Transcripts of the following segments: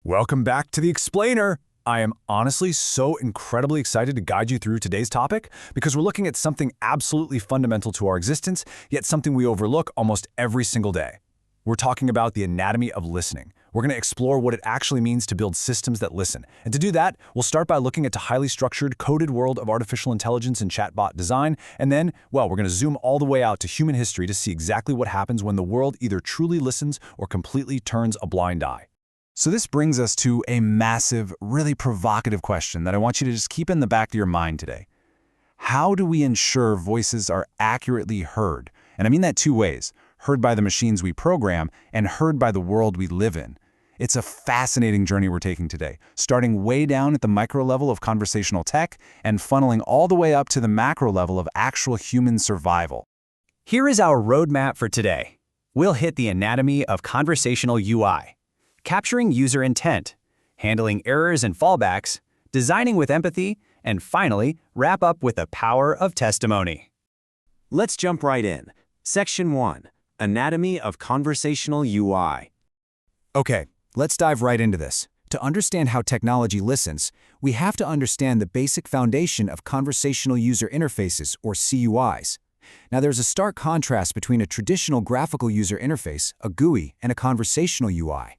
Welcome back to The Explainer. I am honestly so incredibly excited to guide you through today's topic because we're looking at something absolutely fundamental to our existence, yet something we overlook almost every single day. We're talking about the anatomy of listening. We're going to explore what it actually means to build systems that listen. And to do that, we'll start by looking at the highly structured, coded world of artificial intelligence and chatbot design, and then, well, we're going to zoom all the way out to human history to see exactly what happens when the world either truly listens or completely turns a blind eye. So this brings us to a massive, really provocative question that I want you to just keep in the back of your mind today. How do we ensure voices are accurately heard? And I mean that two ways, heard by the machines we program and heard by the world we live in. It's a fascinating journey we're taking today, starting way down at the micro level of conversational tech and funneling all the way up to the macro level of actual human survival. Here is our roadmap for today. We'll hit the anatomy of conversational UI, capturing user intent, handling errors and fallbacks, designing with empathy, and finally, wrap up with the power of testimony. Let's jump right in. Section 1. Anatomy of Conversational UI. Okay, let's dive right into this. To understand how technology listens, we have to understand the basic foundation of conversational user interfaces, or CUIs. Now, there's a stark contrast between a traditional graphical user interface, a GUI, and a conversational UI.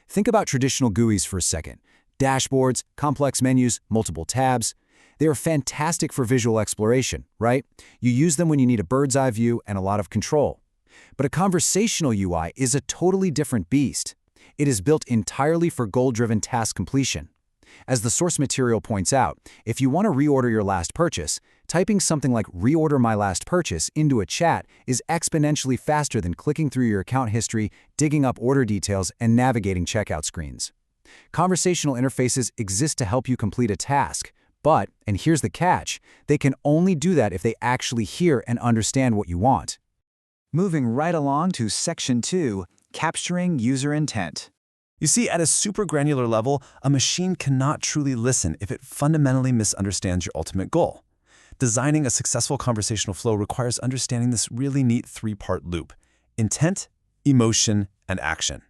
Think about traditional GUIs for a second. Dashboards, complex menus, multiple tabs. They are fantastic for visual exploration, right? You use them when you need a bird's eye view and a lot of control. But a conversational UI is a totally different beast. It is built entirely for goal-driven task completion. As the source material points out, if you want to reorder your last purchase, typing something like "reorder my last purchase" into a chat is exponentially faster than clicking through your account history, digging up order details, and navigating checkout screens. Conversational interfaces exist to help you complete a task, but, and here's the catch, they can only do that if they actually hear and understand what you want. Moving right along to Section 2, Capturing User Intent. You see, at a super granular level, a machine cannot truly listen if it fundamentally misunderstands your ultimate goal. Designing a successful conversational flow requires understanding this really neat three-part loop: intent, emotion, and action.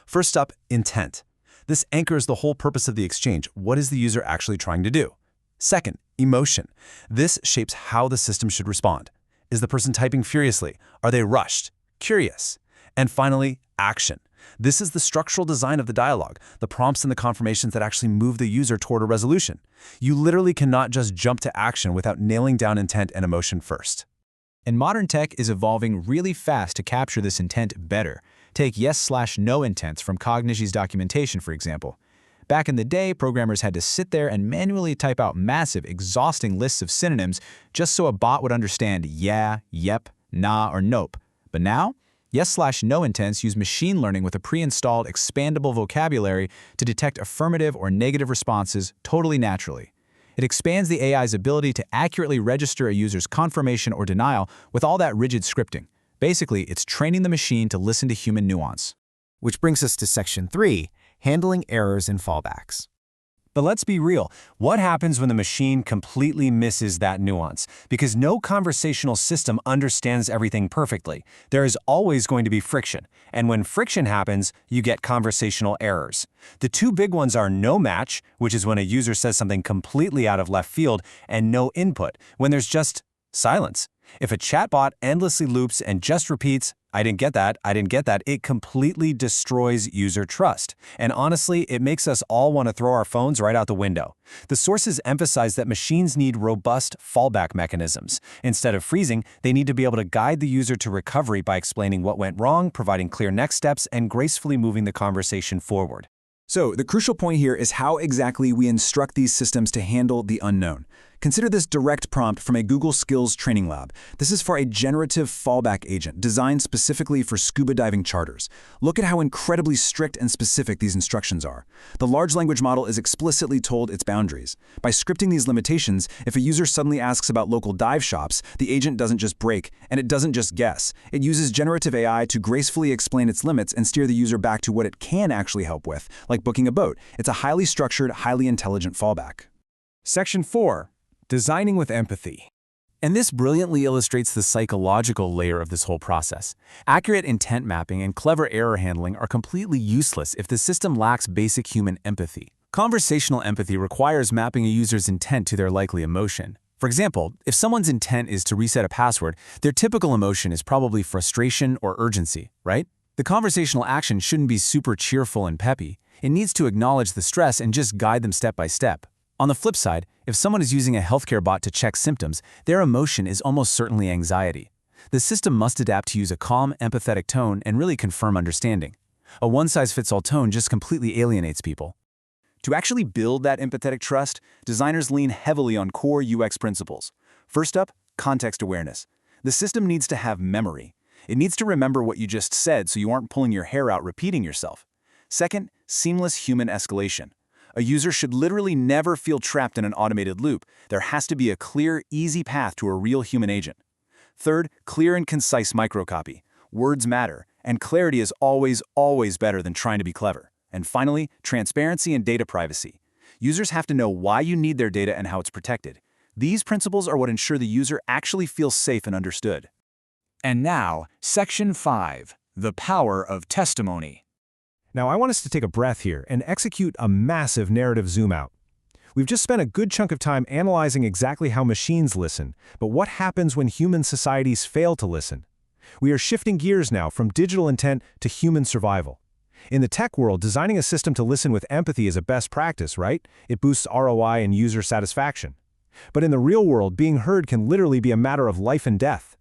First up, intent. This anchors the whole purpose of the exchange. What is the user actually trying to do? Second, emotion. This shapes how the system should respond. Is the person typing furiously? Are they rushed? Curious? And finally, action. This is the structural design of the dialogue, the prompts and the confirmations that actually move the user toward a resolution. You literally cannot just jump to action without nailing down intent and emotion first. And modern tech is evolving really fast to capture this intent better. Take yes/no intents from Cognigy's documentation, for example. Back in the day, programmers had to sit there and manually type out massive, exhausting lists of synonyms just so a bot would understand yeah, yep, nah, or nope. But now, yes/no intents use machine learning with a pre-installed expandable vocabulary to detect affirmative or negative responses totally naturally. It expands the AI's ability to accurately register a user's confirmation or denial with all that rigid scripting. Basically, it's training the machine to listen to human nuance. Which brings us to Section 3, Handling Errors and Fallbacks. But let's be real. What happens when the machine completely misses that nuance? Because no conversational system understands everything perfectly. There is always going to be friction. And when friction happens, you get conversational errors. The two big ones are no match, which is when a user says something completely out of left field, and no input, when there's just silence. If a chatbot endlessly loops and just repeats, "I didn't get that, I didn't get that," it completely destroys user trust. And honestly, it makes us all want to throw our phones right out the window. The sources emphasize that machines need robust fallback mechanisms. Instead of freezing, they need to be able to guide the user to recovery by explaining what went wrong, providing clear next steps, and gracefully moving the conversation forward. So, the crucial point here is how exactly we instruct these systems to handle the unknown. Consider this direct prompt from a Google Skills training lab. This is for a generative fallback agent designed specifically for scuba diving charters. Look at how incredibly strict and specific these instructions are. The large language model is explicitly told its boundaries. By scripting these limitations, if a user suddenly asks about local dive shops, the agent doesn't just break, and it doesn't just guess. It uses generative AI to gracefully explain its limits and steer the user back to what it can actually help with, like booking a boat. It's a highly structured, highly intelligent fallback. Section 4. Designing with empathy. And this brilliantly illustrates the psychological layer of this whole process. Accurate intent mapping and clever error handling are completely useless if the system lacks basic human empathy. Conversational empathy requires mapping a user's intent to their likely emotion. For example, if someone's intent is to reset a password, their typical emotion is probably frustration or urgency, right? The conversational action shouldn't be super cheerful and peppy. It needs to acknowledge the stress and just guide them step by step. On the flip side, if someone is using a healthcare bot to check symptoms, their emotion is almost certainly anxiety. The system must adapt to use a calm, empathetic tone and really confirm understanding. A one-size-fits-all tone just completely alienates people. To actually build that empathetic trust, designers lean heavily on core UX principles. First up, context awareness. The system needs to have memory. It needs to remember what you just said so you aren't pulling your hair out repeating yourself. Second, seamless human escalation. A user should literally never feel trapped in an automated loop. There has to be a clear, easy path to a real human agent. Third, clear and concise microcopy. Words matter, and clarity is always better than trying to be clever. And finally, transparency and data privacy. Users have to know why you need their data and how it's protected. These principles are what ensure the user actually feels safe and understood. And now, Section 5, the power of testimony. Now, I want us to take a breath here and execute a massive narrative zoom out. We've just spent a good chunk of time analyzing exactly how machines listen, but what happens when human societies fail to listen? We are shifting gears now from digital intent to human survival. In the tech world, designing a system to listen with empathy is a best practice, right? It boosts ROI and user satisfaction. But in the real world, being heard can literally be a matter of life and death.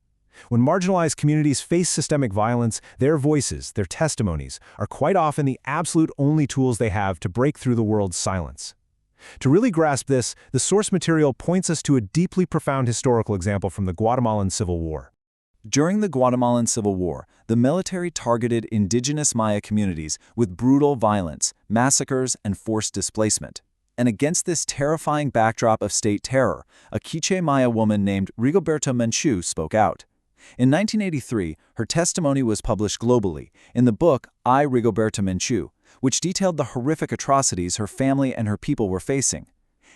When marginalized communities face systemic violence, their voices, their testimonies, are quite often the absolute only tools they have to break through the world's silence. To really grasp this, the source material points us to a deeply profound historical example from the Guatemalan Civil War. During the Guatemalan Civil War, the military targeted indigenous Maya communities with brutal violence, massacres, and forced displacement. And against this terrifying backdrop of state terror, a Quiche Maya woman named Rigoberta Menchú spoke out. In 1983, her testimony was published globally in the book I, Rigoberta Menchú, which detailed the horrific atrocities her family and her people were facing.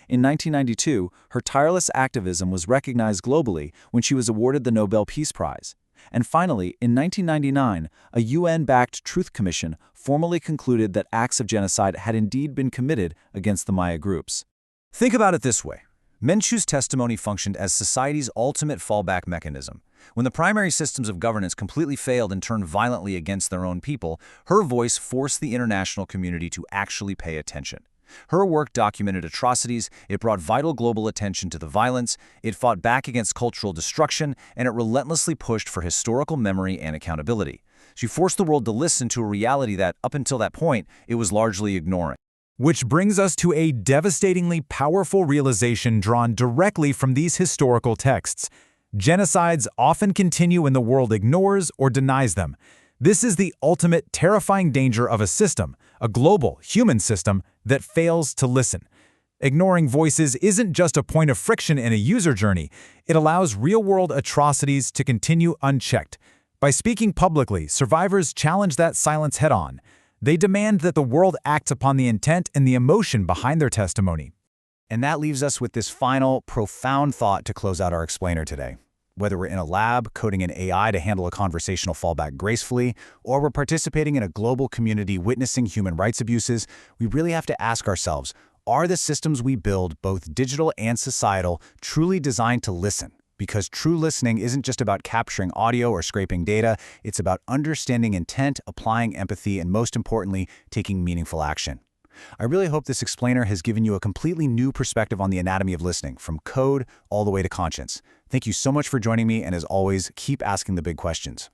In 1992, her tireless activism was recognized globally when she was awarded the Nobel Peace Prize. And finally, in 1999, a UN-backed Truth Commission formally concluded that acts of genocide had indeed been committed against the Maya groups. Think about it this way. Menchú's testimony functioned as society's ultimate fallback mechanism. When the primary systems of governance completely failed and turned violently against their own people, her voice forced the international community to actually pay attention. Her work documented atrocities, it brought vital global attention to the violence, it fought back against cultural destruction, and it relentlessly pushed for historical memory and accountability. She forced the world to listen to a reality that, up until that point, it was largely ignoring. Which brings us to a devastatingly powerful realization drawn directly from these historical texts. Genocides often continue when the world ignores or denies them. This is the ultimate terrifying danger of a system, a global, human system, that fails to listen. Ignoring voices isn't just a point of friction in a user journey. It allows real-world atrocities to continue unchecked. By speaking publicly, survivors challenge that silence head-on. They demand that the world acts upon the intent and the emotion behind their testimony. And that leaves us with this final, profound thought to close out our explainer today. Whether we're in a lab coding an AI to handle a conversational fallback gracefully, or we're participating in a global community witnessing human rights abuses, we really have to ask ourselves, are the systems we build, both digital and societal, truly designed to listen? Because true listening isn't just about capturing audio or scraping data, it's about understanding intent, applying empathy, and most importantly, taking meaningful action. I really hope this explainer has given you a completely new perspective on the anatomy of listening, from code all the way to conscience. Thank you so much for joining me, and as always, keep asking the big questions.